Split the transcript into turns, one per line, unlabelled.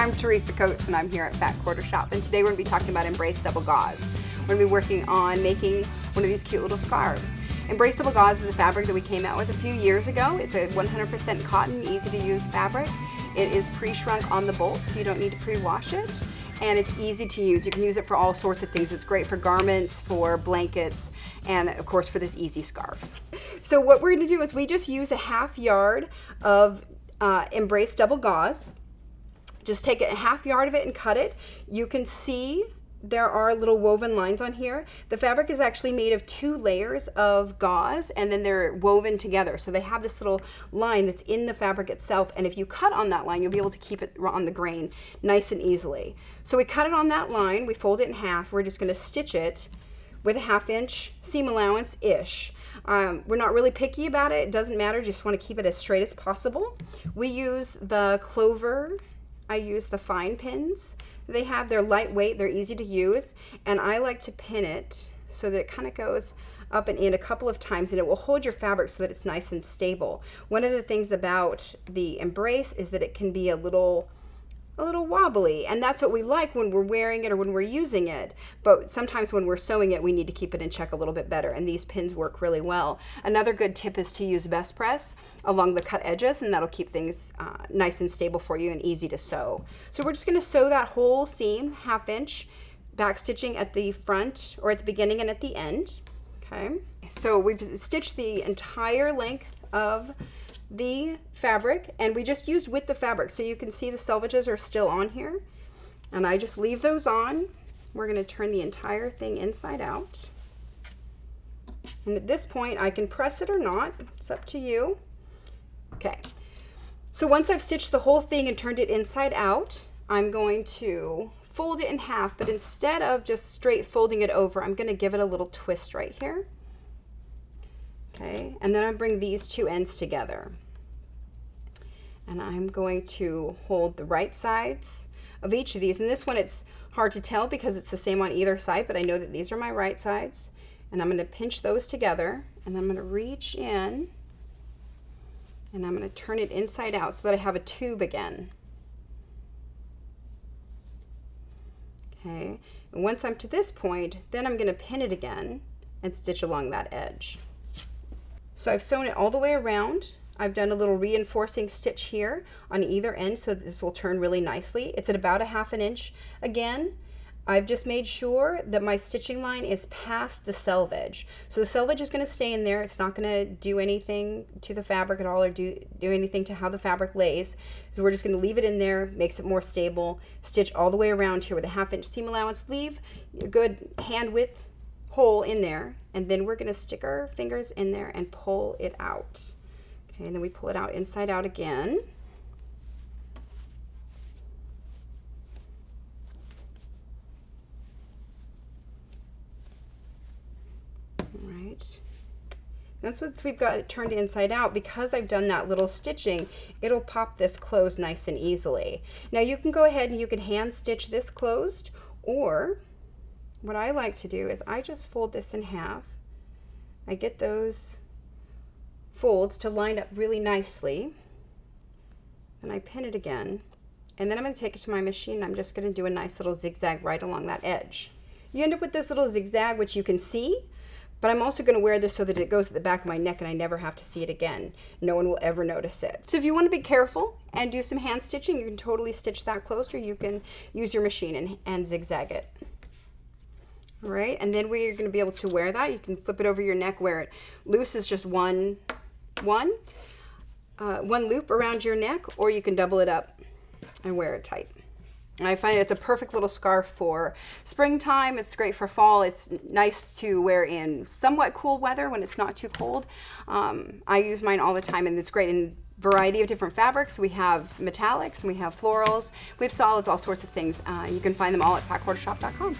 I'm Teresa Coates and I'm here at Fat Quarter Shop, and today we're going to be talking about Embrace Double Gauze. We're going to be working on making one of these cute little scarves. Embrace Double Gauze is a fabric that we came out with a few years ago. It's a 100% cotton, easy to use fabric. It is pre-shrunk on the bolt, so you don't need to pre-wash it. And it's easy to use. You can use it for all sorts of things. It's great for garments, for blankets, and of course for this easy scarf. So what we're going to do is we just use a ½ yard of Embrace Double Gauze. Just take a ½ yard of it and cut it. You can see there are little woven lines on here. The fabric is actually made of 2 layers of gauze, and then they're woven together. So they have this little line that's in the fabric itself, and if you cut on that line, you'll be able to keep it on the grain nice and easily. So we cut it on that line, we fold it in half. We're just gonna stitch it with a ½ inch seam allowance-ish. We're not really picky about it. It doesn't matter, just wanna keep it as straight as possible. We use the clover. I use the fine pins they have. They're lightweight, they're easy to use, and I like to pin it so that it kind of goes up and in a couple of times, and it will hold your fabric so that it's nice and stable. One of the things about the Embrace is that it can be a little wobbly, and that's what we like when we're wearing it or when we're using it, but sometimes when we're sewing it we need to keep it in check a little bit better, and these pins work really well. Another good tip is to use best press along the cut edges, and that'll keep things nice and stable for you and easy to sew. So we're just going to sew that whole seam, ½ inch, back stitching at the front or at the beginning and at the end. Okay, so we've stitched the entire length of the fabric, and we just used with the fabric, so you can see the selvages are still on here, and I just leave those on. We're going to turn the entire thing inside out, and at this point I can press it or not, it's up to you. Okay, so once I've stitched the whole thing and turned it inside out, I'm going to fold it in half, but instead of just straight folding it over, I'm going to give it a little twist right here. Okay, and then I bring these 2 ends together, and I'm going to hold the right sides of each of these, and this one it's hard to tell because it's the same on either side, but I know that these are my right sides, and I'm going to pinch those together, and I'm going to reach in and I'm going to turn it inside out so that I have a tube again. Okay, and once I'm to this point, then I'm going to pin it again and stitch along that edge. So I've sewn it all the way around. I've done a little reinforcing stitch here on either end so that this will turn really nicely. It's at about a ½ inch. Again, I've just made sure that my stitching line is past the selvage. So the selvage is going to stay in there. It's not going to do anything to the fabric at all or do anything to how the fabric lays. So we're just going to leave it in there, makes it more stable. Stitch all the way around here with a ½ inch seam allowance. Leave a good hand width hole in there, and then we're going to stick our fingers in there and pull it out. Okay, and then we pull it out inside out again. All right, that's what we've got it turned inside out. Because I've done that little stitching, it'll pop this closed nice and easily. Now you can go ahead and you can hand stitch this closed, or what I like to do is I just fold this in half. I get those folds to line up really nicely, and I pin it again, and then I'm going to take it to my machine and I'm just going to do a nice little zigzag right along that edge. You end up with this little zigzag which you can see, but I'm also going to wear this so that it goes at the back of my neck and I never have to see it again. No one will ever notice it. So if you want to be careful and do some hand stitching, you can totally stitch that closed, or you can use your machine and zigzag it. All right, and then we're going to be able to wear that. You can flip it over your neck, wear it loose as just one loop around your neck, or you can double it up and wear it tight. I find it's a perfect little scarf for springtime. It's great for fall. It's nice to wear in somewhat cool weather when it's not too cold. I use mine all the time, and it's great in a variety of different fabrics. We have metallics, and we have florals, we have solids, all sorts of things. You can find them all at fatquartershop.com.